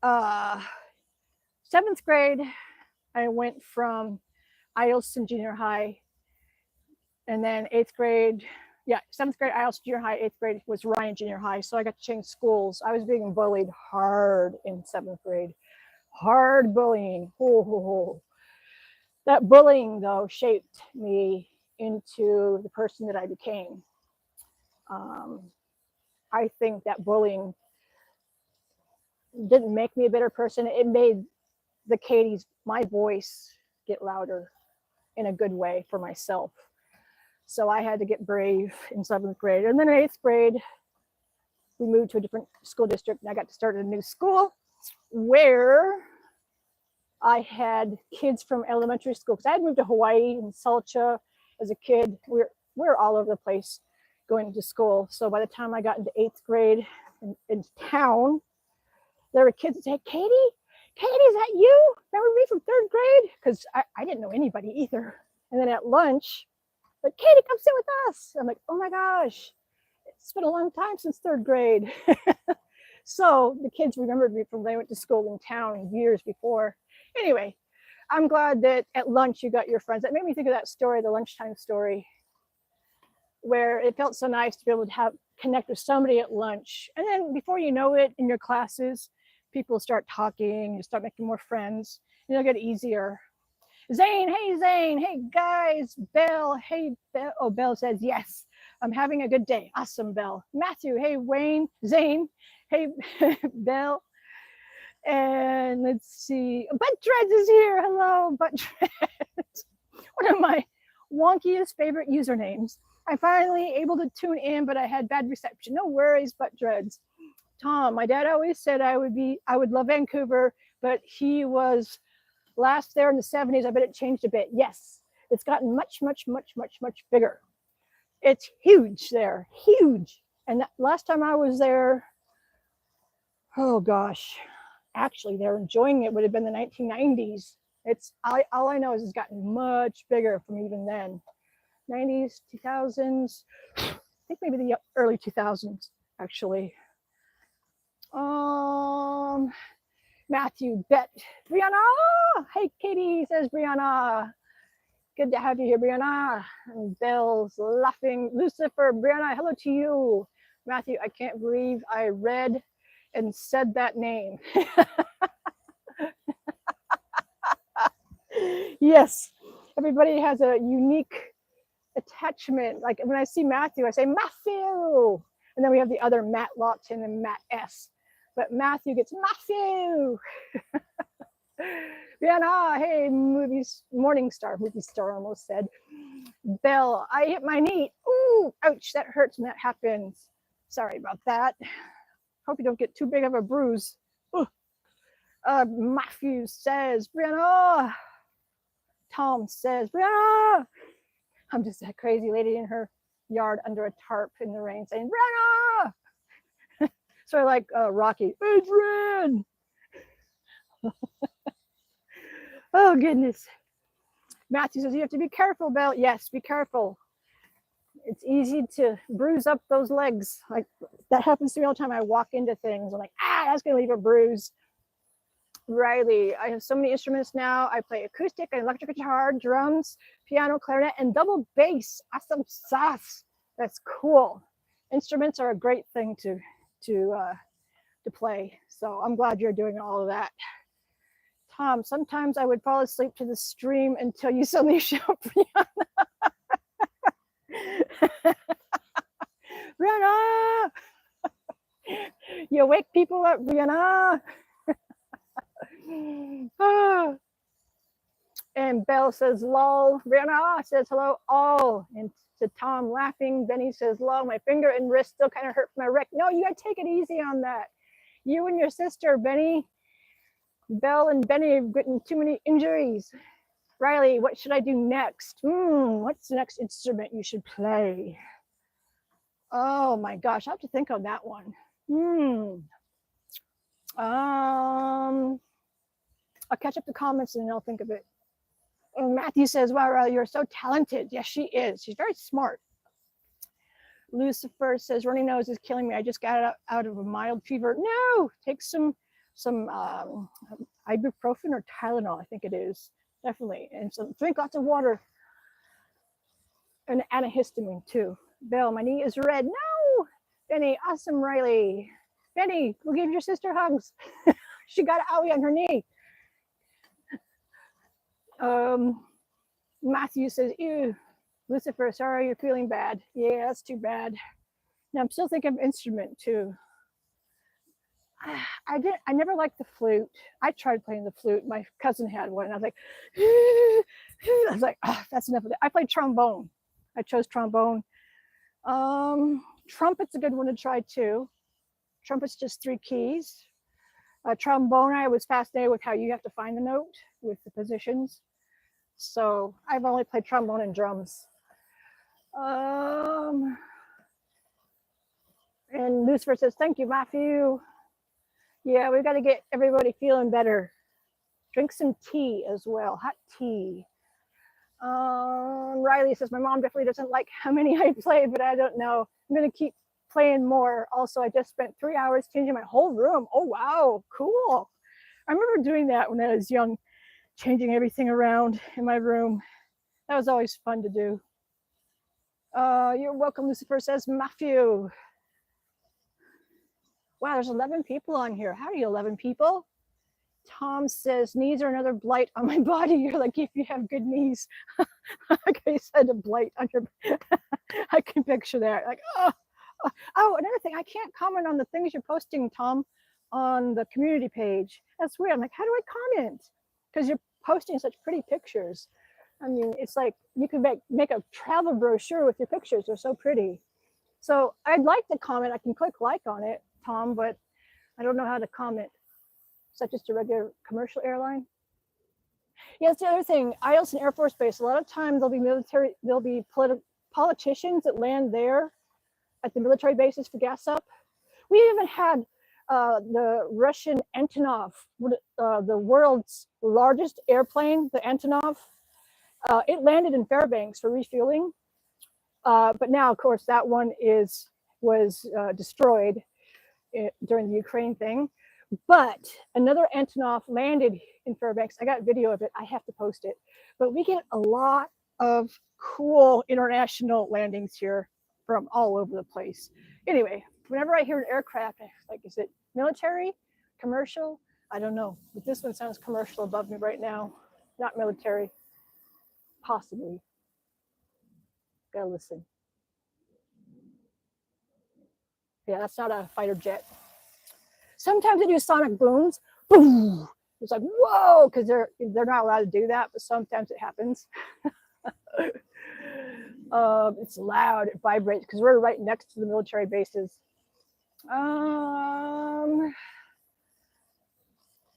7th grade, I went from Eielson Junior High, and then 8th grade, 7th grade Eielson Junior High, 8th grade was Ryan Junior High. So I got to change schools. I was being bullied hard in 7th grade. Hard bullying. That bullying, though, shaped me into the person that I became. I think that bullying didn't make me a better person. It made my voice get louder in a good way for myself. So I had to get brave in 7th grade. And then in 8th grade, we moved to a different school district, and I got to start at a new school where I had kids from elementary school, because I had moved to Hawaii and Salcha as a kid. We were all over the place going to school. So by the time I got into 8th grade in town, there were kids that said, Katie, is that you? Remember me from 3rd grade? Because I didn't know anybody either. And then at lunch, like, Katie, come sit with us. I'm like, oh my gosh, it's been a long time since 3rd grade. So the kids remembered me from when they went to school in town years before. Anyway, I'm glad that at lunch you got your friends. That made me think of that story, the lunchtime story, where it felt so nice to be able to connect with somebody at lunch. And then before you know it, in your classes, people start talking, you start making more friends, and it'll get easier. Zane, hey guys, Belle, hey Belle. Oh, Belle says yes. I'm having a good day. Awesome, Belle. Matthew, hey Wayne, Zane, hey Belle. And let's see, Butt Dreads is here. Hello, Butt Dreads. One of my wonkiest favorite usernames. I'm finally able to tune in, but I had bad reception. No worries, Butt Dreads. Tom, my dad always said I would love Vancouver, but he was last there in the 70s. I bet it changed a bit. Yes, it's gotten much bigger. It's huge there, huge. And last time I was there, oh gosh, actually they're enjoying it. Would have been the 1990s. All I know is it's gotten much bigger from even then. 90s, 2000s, I think maybe the early 2000s actually. Matthew, Bet, Brianna. Hey, Katie, says Brianna. Good to have you here, Brianna. And Belle's laughing. Lucifer, Brianna, hello to you. Matthew, I can't believe I read and said that name. Yes, everybody has a unique attachment. Like when I see Matthew, I say Matthew. And then we have the other Matt Lawton and Matt S. But Matthew gets Matthew. Brianna, hey, Morning Star almost said. Belle, I hit my knee. Ooh, ouch, that hurts when that happens. Sorry about that. Hope you don't get too big of a bruise. Matthew says, Brianna. Tom says, Brianna. I'm just that crazy lady in her yard under a tarp in the rain saying, Brianna. Sort of like Rocky, Adrian. Oh, goodness. Matthew says, you have to be careful, Belle. Yes, be careful. It's easy to bruise up those legs. Like that happens to me all the time. I walk into things. I'm like, that's going to leave a bruise. Riley, I have so many instruments now. I play acoustic and electric guitar, drums, piano, clarinet, and double bass. Awesome sauce. That's cool. Instruments are a great thing to play. So I'm glad you're doing all of that. Tom, sometimes I would fall asleep to the stream until you suddenly show up. Brianna! You wake people up, Brianna! Ah. And Belle says, lol. Brianna says, hello, all. And to Tom laughing, Benny says, lol, my finger and wrist still kind of hurt from my wreck. No, you got to take it easy on that. You and your sister, Benny. Belle and Benny have gotten too many injuries. Riley, what should I do next? What's the next instrument you should play? Oh my gosh, I have to think on that one. I'll catch up the comments and then I'll think of it. And Matthew says, wow, Riley, you're so talented. Yes, she is. She's very smart. Lucifer says, runny nose is killing me. I just got out of a mild fever. No, take some ibuprofen or Tylenol, I think it is. Definitely. And so drink lots of water. And antihistamine too. Bill, my knee is red. No! Benny, awesome, Riley. Benny, go give your sister hugs. She got an owie on her knee. Matthew says, ew. Lucifer, sorry you're feeling bad. Yeah, that's too bad. Now I'm still thinking of instrument too. I never liked the flute. I tried playing the flute. My cousin had one. And I was like, oh, that's enough of that. I played trombone. I chose trombone. Trumpet's a good one to try too. Trumpet's just 3 keys. Trombone, I was fascinated with how you have to find the note with the positions. So I've only played trombone and drums. And Lucifer says, thank you, Matthew. Yeah, we've got to get everybody feeling better. Drink some tea as well, hot tea. Riley says, my mom definitely doesn't like how many I play, but I don't know. I'm going to keep playing more. Also, I just spent 3 hours changing my whole room. Oh, wow, cool. I remember doing that when I was young, changing everything around in my room. That was always fun to do. You're welcome, Lucifer says, Matthew. Wow, there's 11 people on here. Howdy, 11 people. Tom says, knees are another blight on my body. You're like, if you have good knees. Like I said, a blight on your I can picture that. Like, oh, another thing, I can't comment on the things you're posting, Tom, on the community page. That's weird. I'm like, how do I comment? Because you're posting such pretty pictures. I mean, it's like you could make a travel brochure with your pictures. They're so pretty. So I'd like to comment. I can click like on it, Tom, but I don't know how to comment. Is that just a regular commercial airline? Yeah, that's the other thing. Eielson Air Force Base, a lot of times there'll be politicians that land there at the military bases for gas up. We even had the Russian Antonov, the world's largest airplane, the Antonov. It landed in Fairbanks for refueling. But now, of course, that one was destroyed during the Ukraine thing. But another Antonov landed in Fairbanks. I got video of it. I have to post it. But we get a lot of cool international landings here from all over the place. Anyway, whenever I hear an aircraft, like, is it military, commercial? I don't know. But this one sounds commercial above me right now. Not military. Possibly. Gotta listen. Yeah, that's not a fighter jet. Sometimes they do sonic booms. Boom! It's like, whoa, because they're not allowed to do that, but sometimes it happens. It's loud, it vibrates, because we're right next to the military bases. Oh,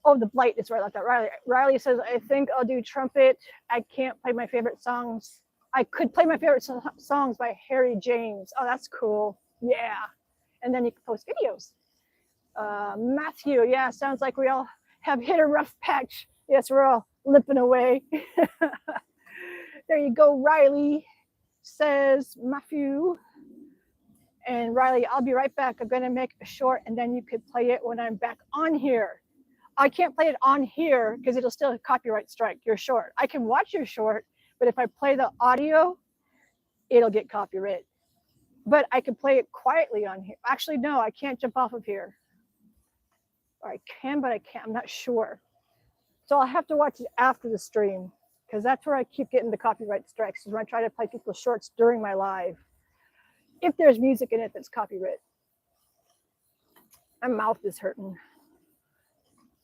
the blight is right like that. Riley says, I think I'll do trumpet. I can't play my favorite songs. I could play my favorite songs by Harry James. Oh, that's cool. Yeah. And then you can post videos. Matthew, yeah, sounds like we all have hit a rough patch. Yes, we're all limping away. There you go, Riley, says Matthew. And Riley, I'll be right back. I'm going to make a short, and then you could play it when I'm back on here. I can't play it on here because it'll still copyright strike your short. I can watch your short, but if I play the audio, it'll get copyright. But I can play it quietly on here. Actually, no, I can't jump off of here. Or I can, but I can't. I'm not sure. So I'll have to watch it after the stream because that's where I keep getting the copyright strikes, is when I try to play people's shorts during my live. If there's music in it that's copyright. My mouth is hurting.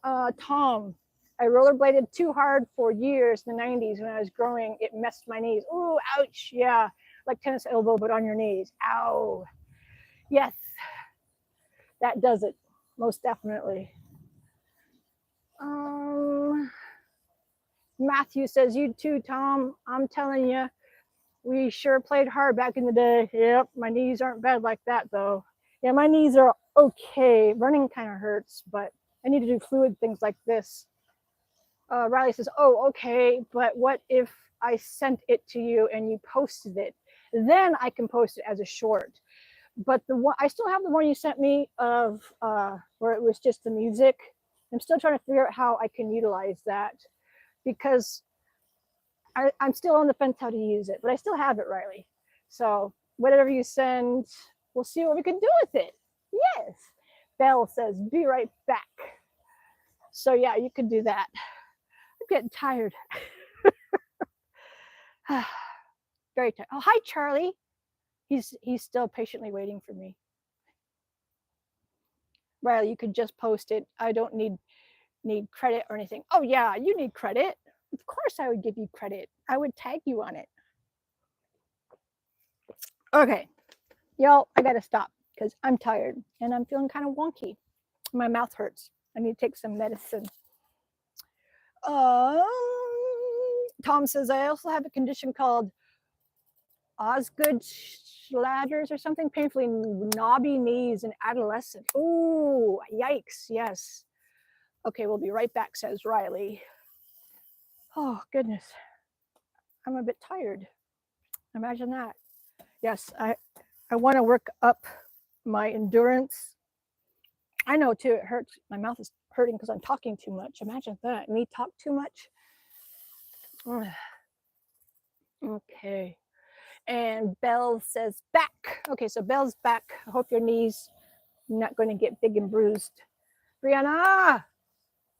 Tom, I rollerbladed too hard for years in the 90s when I was growing. It messed my knees. Ooh, ouch. Yeah, like tennis elbow, but on your knees. Ow. Yes, that does it. Most definitely. Matthew says, you too, Tom. I'm telling you, we sure played hard back in the day. Yep, my knees aren't bad like that, though. Yeah, my knees are okay. Running kind of hurts, but I need to do fluid things like this. Riley says, oh, okay, but what if I sent it to you and you posted it? Then I can post it as a short. But the one, I still have the one you sent me of where it was just the music. I'm still trying to figure out how I can utilize that, because I'm still on the fence how to use it, but I still have it, Riley. So whatever you send, we'll see what we can do with it. Yes. Belle says, be right back. So yeah, you could do that. I'm getting tired. Very tired. Oh, hi, Charlie. He's still patiently waiting for me. Riley, you could just post it. I don't need credit or anything. Oh yeah, you need credit. Of course I would give you credit. I would tag you on it. Okay, y'all, I gotta stop because I'm tired and I'm feeling kind of wonky. My mouth hurts. I need to take some medicine. Tom says, I also have a condition called Osgood Schlatters or something, painfully knobby knees in adolescent. Ooh, yikes, yes. Okay, we'll be right back, says Riley. Oh, goodness. I'm a bit tired. Imagine that. Yes, I want to work up my endurance. I know too, it hurts. My mouth is hurting because I'm talking too much. Imagine that. Me talk too much. Okay. And Belle says back. Okay, so Belle's back. I hope your knees not going to get big and bruised. Brianna,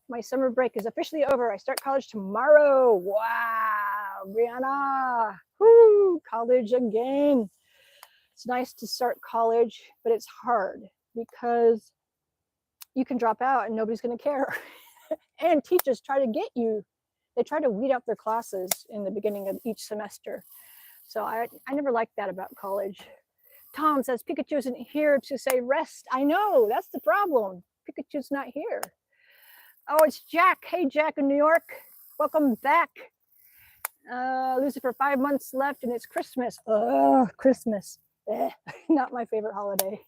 my summer break is officially over. I start college tomorrow. Wow, Brianna. Woo, college again. It's nice to start college, but it's hard because you can drop out and nobody's going to care. And teachers try to get you. They try to weed out their classes in the beginning of each semester. So I never liked that about college. Tom says Pikachu isn't here to say rest. I know, that's the problem. Pikachu's not here. Oh, it's Jack. Hey, Jack in New York. Welcome back. Lucifer, 5 months left and it's Christmas. Oh, Christmas. Not my favorite holiday.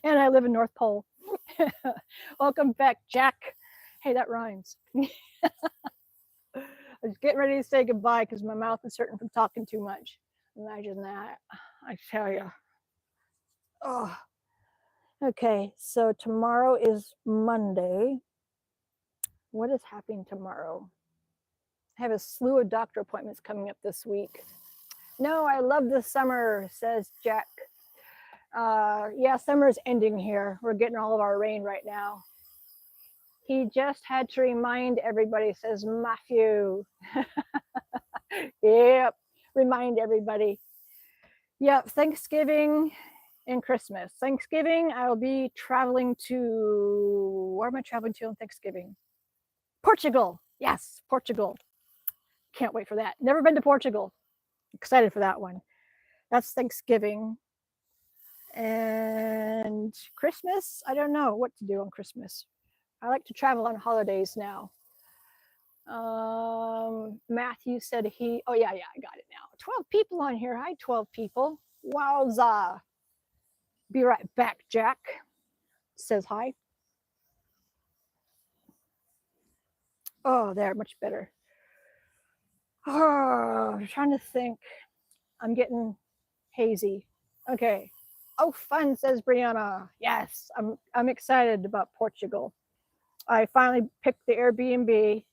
And I live in North Pole. Welcome back, Jack. Hey, that rhymes. I was getting ready to say goodbye because my mouth is hurting from talking too much. Imagine that. I tell you. Oh. Okay, so tomorrow is Monday. What is happening tomorrow? I have a slew of doctor appointments coming up this week. No, I love the summer, says Jack. Yeah, summer's ending here. We're getting all of our rain right now. He just had to remind everybody, says Matthew. Yep, remind everybody. Yep, Thanksgiving and Christmas. Thanksgiving, I'll be traveling to, where am I traveling to on Thanksgiving? Portugal. Yes, Portugal. Can't wait for that. Never been to Portugal. Excited for that one. That's Thanksgiving. And Christmas, I don't know what to do on Christmas. I like to travel on holidays now. Matthew said oh yeah, I got it now. 12 people on here. Hi, 12 people. Wowza. Be right back, Jack. Says hi. Oh, there, much better. Oh, I'm trying to think. I'm getting hazy. Okay. Oh, fun, says Brianna. Yes, I'm excited about Portugal. I finally picked the Airbnb.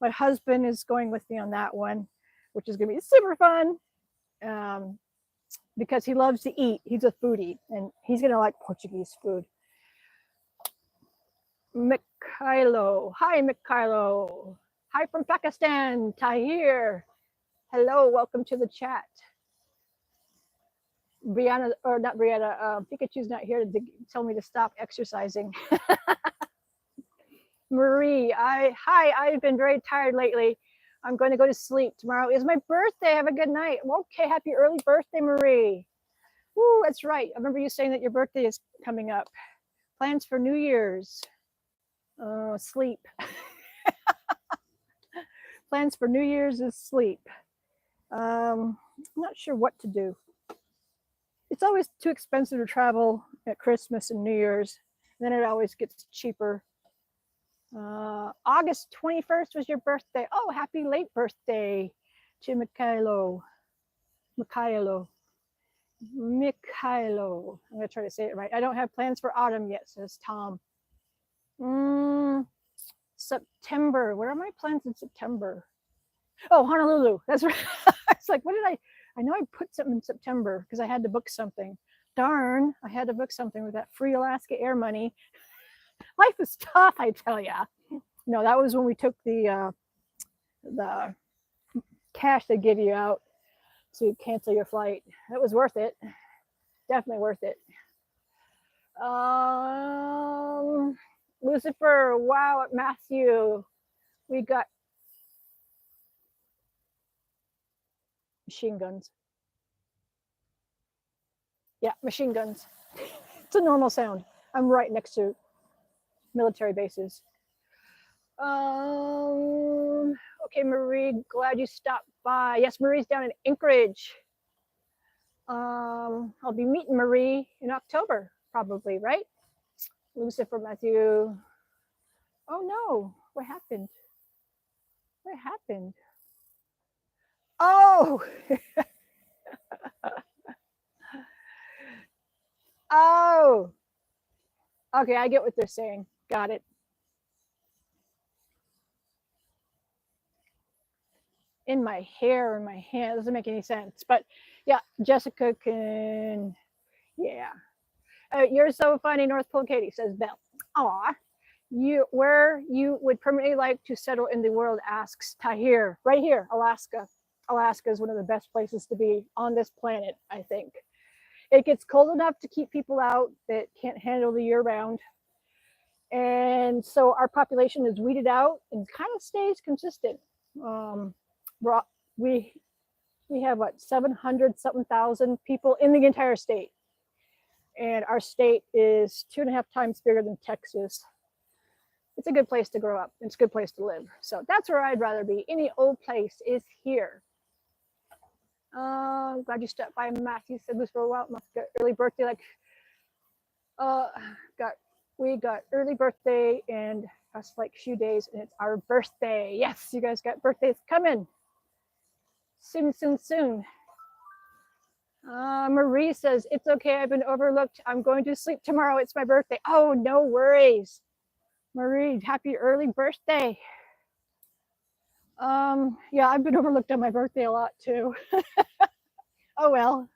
My husband is going with me on that one, which is going to be super fun because he loves to eat. He's a foodie, and he's going to like Portuguese food. Mikhailo. Hi, Mikhailo. Hi from Pakistan. Tahir. Hello, welcome to the chat. Brianna, or not Brianna, Pikachu's not here to tell me to stop exercising. Marie, hi, I've been very tired lately. I'm going to go to sleep. Tomorrow is my birthday. Have a good night. Okay, happy early birthday, Marie. Woo, that's right. I remember you saying that your birthday is coming up. Plans for New Year's. Sleep. Plans for New Year's is sleep. I'm not sure what to do. It's always too expensive to travel at Christmas and New Year's. And then it always gets cheaper. August 21st was your birthday. Oh, happy late birthday to Mikhailo. Mikhailo. Mikhailo. I'm going to try to say it right. I don't have plans for autumn yet, says Tom. September. Where are my plans in September? Oh, Honolulu. That's right. It's like, what did I know I put something in September because I had to book something. Darn, I had to book something with that free Alaska Air money. Life is tough, I tell ya. No, that was when we took the cash they give you out to cancel your flight. It was worth it. Definitely worth it. Lucifer, wow, Matthew. We got machine guns. Yeah, machine guns. It's a normal sound. I'm right next to military bases. Okay, Marie, glad you stopped by. Yes, Marie's down in Anchorage. I'll be meeting Marie in October, probably, right? Lucifer, Matthew. Oh no, what happened? What happened? Oh, oh. Okay, I get what they're saying. Got it. In my hair, in my hand, it doesn't make any sense. But yeah, Jessica can, yeah. You're so funny, North Pole Katie, says Belle. Aw. Where you would permanently like to settle in the world, asks Tahir. Right here, Alaska. Alaska is one of the best places to be on this planet, I think. It gets cold enough to keep people out that can't handle the year round. And so our population is weeded out and kind of stays consistent. We have what, 700 something thousand people in the entire state. And our state is 2.5 times bigger than Texas. It's a good place to grow up. It's a good place to live. So that's where I'd rather be. Any old place is here. Glad you stopped by, Matthew. Said this for a while. Must get early birthday. Like, we got early birthday and that's like a few days, and it's our birthday. Yes, you guys got birthdays coming soon, soon, soon. Marie says, it's okay, I've been overlooked. I'm going to sleep tomorrow. It's my birthday. Oh, no worries. Marie, happy early birthday. Yeah, I've been overlooked on my birthday a lot too. Oh, well.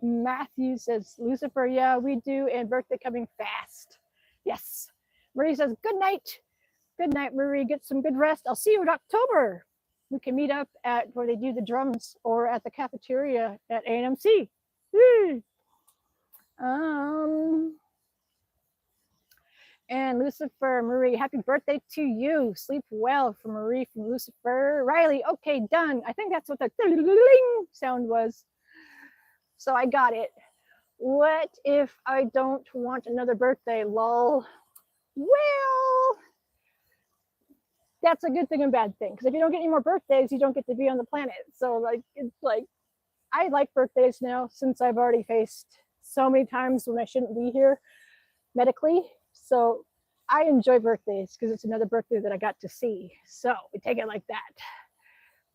Matthew says, Lucifer, yeah, we do. And birthday coming fast. Yes. Marie says, good night. Good night, Marie. Get some good rest. I'll see you in October. We can meet up at where they do the drums or at the cafeteria at AMC. And Lucifer, Marie, happy birthday to you. Sleep well from Marie, from Lucifer. Riley, okay, done. I think that's what the sound was. So I got it. What if I don't want another birthday, lol? Well, that's a good thing and bad thing, because if you don't get any more birthdays, you don't get to be on the planet. So like, it's like, I like birthdays now, since I've already faced so many times when I shouldn't be here medically. So I enjoy birthdays because it's another birthday that I got to see. So we take it like that.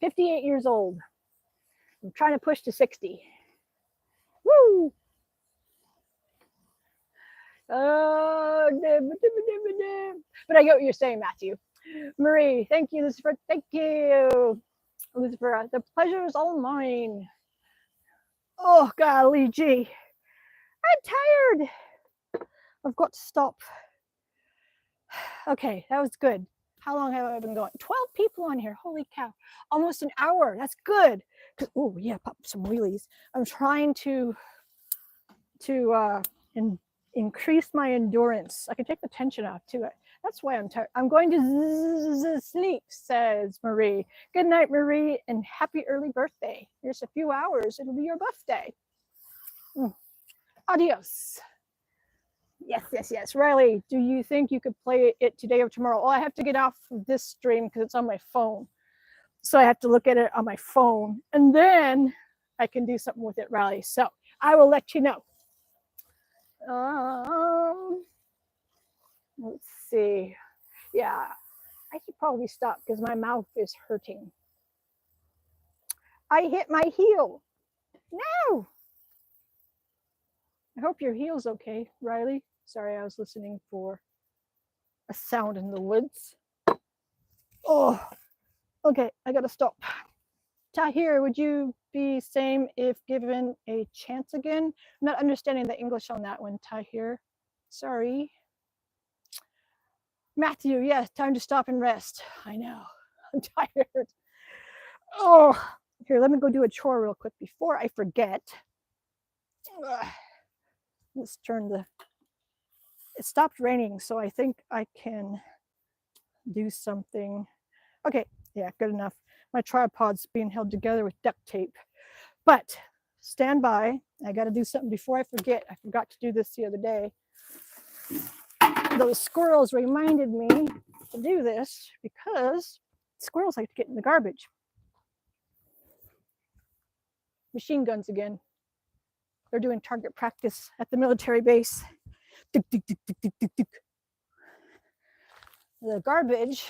58 years old. I'm trying to push to 60. Woo! But I get what you're saying, Matthew. Marie, thank you, Lucifer. Thank you, Lucifer. The pleasure is all mine. Oh, golly gee. I'm tired. I've got to stop. Okay, that was good. How long have I been going? 12 people on here. Holy cow. Almost an hour. That's good. Oh, yeah, pop some wheelies. I'm trying to increase my endurance. I can take the tension off too. That's why I'm tired. I'm going to sleep, says Marie. Good night, Marie, and happy early birthday. Here's a few hours. It'll be your birthday. Adios. Yes, yes, yes. Riley, do you think you could play it today or tomorrow? Oh, I have to get off of this stream because it's on my phone. So I have to look at it on my phone. And then I can do something with it, Riley. So I will let you know. Let's see. Yeah, I should probably stop because my mouth is hurting. I hit my heel. No. I hope your heel's okay, Riley. Sorry, I was listening for a sound in the woods. Oh, okay, I gotta stop. Tahir, would you be same if given a chance again? I'm not understanding the English on that one, Tahir. Sorry. Matthew, yes, time to stop and rest. I know, I'm tired. Oh, here, let me go do a chore real quick before I forget. Let's turn the, it stopped raining, so I think I can do something. Okay, yeah, good enough. My tripod's being held together with duct tape. But stand by. I got to do something before I forget. I forgot to do this the other day. Those squirrels reminded me to do this because squirrels like to get in the garbage. Machine guns again. They're doing target practice at the military base. Tick, tick, tick, tick, tick, tick, tick. The garbage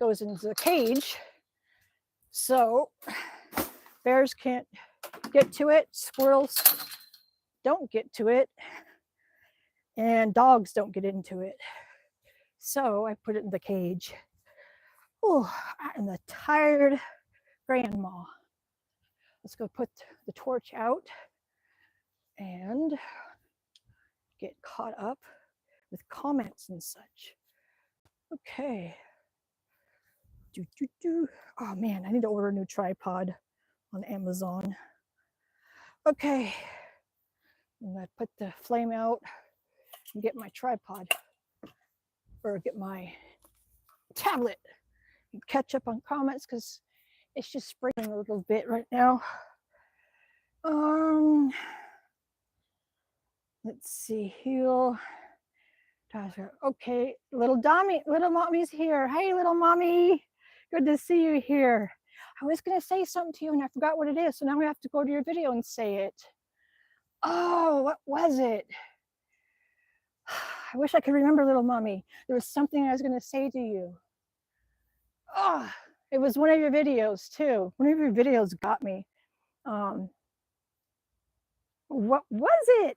goes into the cage, so bears can't get to it, squirrels don't get to it, and dogs don't get into it. So I put it in the cage. Oh, I'm a tired grandma. Let's go put the torch out and get caught up with comments and such. Okay. Oh man, I need to order a new tripod on Amazon. Okay. I'm gonna put the flame out and get my tripod or get my tablet and catch up on comments because it's just sprinkling a little bit right now. Let's see, heel. Okay, little mommy's here. Hey, little mommy, good to see you here. I was gonna say something to you and I forgot what it is, so now we have to go to your video and say it. Oh, what was it? I wish I could remember, little mommy. There was something I was gonna say to you. Oh, it was one of your videos too. One of your videos got me. What was it?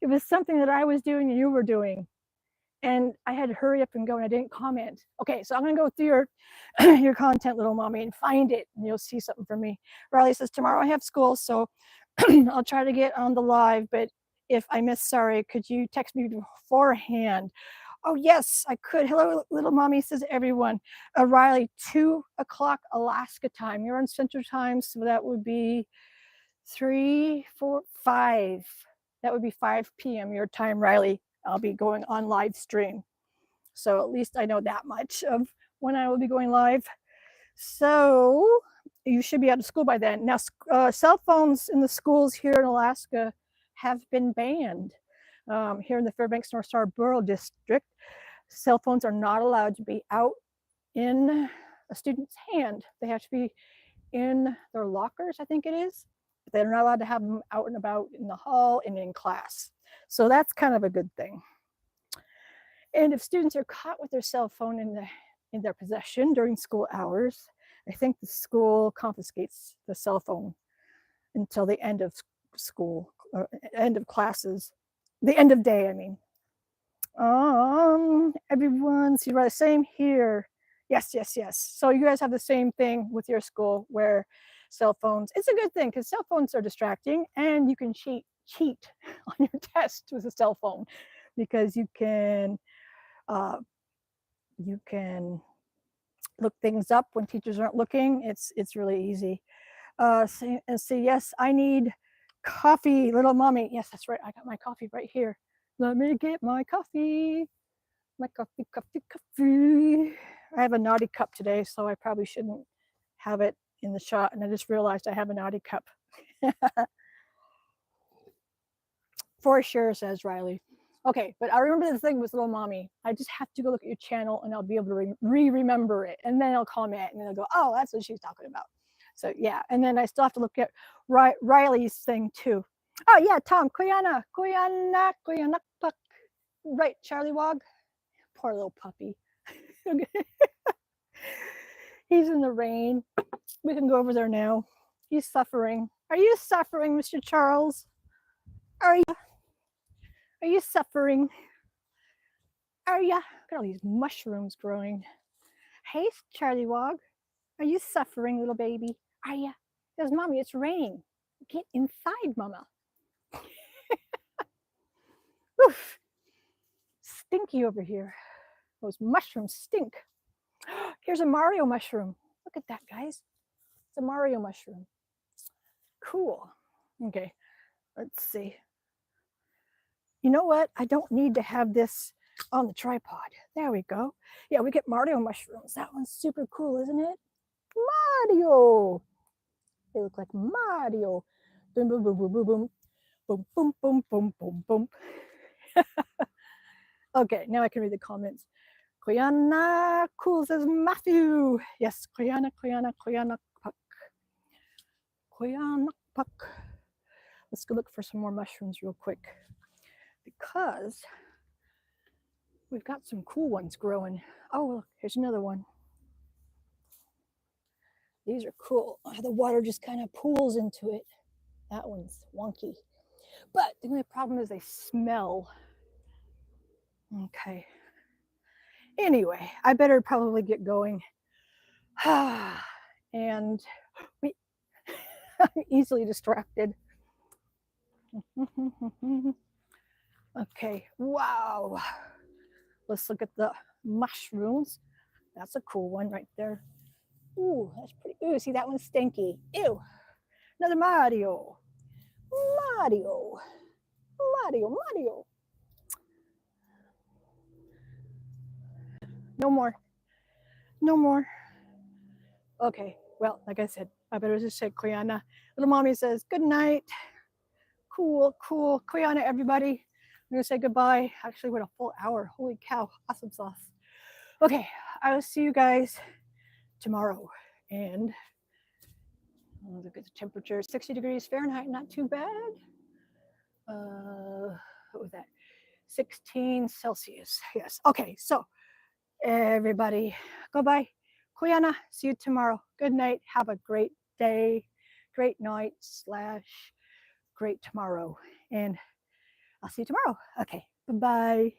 It was something that I was doing and you were doing. And I had to hurry up and go and I didn't comment. Okay, so I'm gonna go through your your content, little mommy, and find it and you'll see something from me. Riley says, tomorrow I have school, so I'll try to get on the live, but if I miss, sorry, could you text me beforehand? Oh yes, I could. Hello, little mommy, says everyone. Riley, 2 o'clock Alaska time. You're on Central Time, so that would be 3, 4, 5. That would be 5 p.m. your time, Riley. I'll be going on live stream. So at least I know that much of when I will be going live. So you should be out of school by then. Now, cell phones in the schools here in Alaska have been banned. Here in the Fairbanks North Star Borough District, cell phones are not allowed to be out in a student's hand. They have to be in their lockers, I think it is. But they're not allowed to have them out and about in the hall and in class. So that's kind of a good thing. And if students are caught with their cell phone in their possession during school hours, I think the school confiscates the cell phone until the end of school, or end of classes, the end of day, I mean. Everyone's the same here. Yes. So you guys have the same thing with your school where cell phones, it's a good thing because cell phones are distracting and you can cheat on your test with a cell phone. because you can look things up when teachers aren't looking. It's really easy. Say yes, I need coffee, little mommy. Yes, that's right. I got my coffee right here. Let me get my coffee. My coffee, coffee, coffee. I have a naughty cup today, so I probably shouldn't have it in the shot. And I just realized I have a naughty cup. For sure, says Riley. Okay, but I remember the thing with little mommy. I just have to go look at your channel and I'll be able to remember it. And then I'll comment and then I'll go, oh, that's what she's talking about. So yeah, and then I still have to look at Riley's thing too. Oh yeah, Tom, Kuyana, puck. Right, Charlie Wog. Poor little puppy. He's in the rain. We can go over there now. He's suffering. Are you suffering, Mr. Charles? Are you suffering? Are ya? Look at all these mushrooms growing. Hey, Charlie Wog. Are you suffering, little baby? Are ya? Because, Mommy, it's raining. Get inside, Mama. Oof. Stinky over here. Those mushrooms stink. Here's a Mario mushroom. Look at that, guys. It's a Mario mushroom. Cool. Okay, let's see. You know what? I don't need to have this on the tripod. There we go. Yeah, we get Mario mushrooms. That one's super cool, isn't it? Mario. They look like Mario. Boom, boom, boom, boom, boom, boom. Boom, boom, boom, boom, boom, boom. Okay, now I can read the comments. Koyana, cool, says Matthew. Yes, Koyana, puck. Koyana, puck. Let's go look for some more mushrooms real quick because we've got some cool ones growing. Oh, look, here's another one. These are cool. The water just kind of pools into it. That one's wonky. But the only problem is they smell. Okay. Anyway, I better probably get going. And I'm easily distracted. Okay, wow. Let's look at the mushrooms. That's a cool one right there. Ooh, that's pretty. Ooh, see, that one's stinky. Ew. Another Mario. Mario. Mario, Mario. No more. No more. Okay, well, like I said, I better just say Koyana. Little mommy says, good night. Cool, cool. Koyana, everybody. I'm gonna say goodbye. Actually, what a full hour. Holy cow, awesome sauce. Okay, I will see you guys tomorrow. And look at the temperature, 60 degrees Fahrenheit, not too bad. What was that? 16 Celsius. Yes. Okay, so everybody, goodbye. Koyana, see you tomorrow. Good night. Have a great day, great night / great tomorrow. And I'll see you tomorrow. Okay, bye-bye.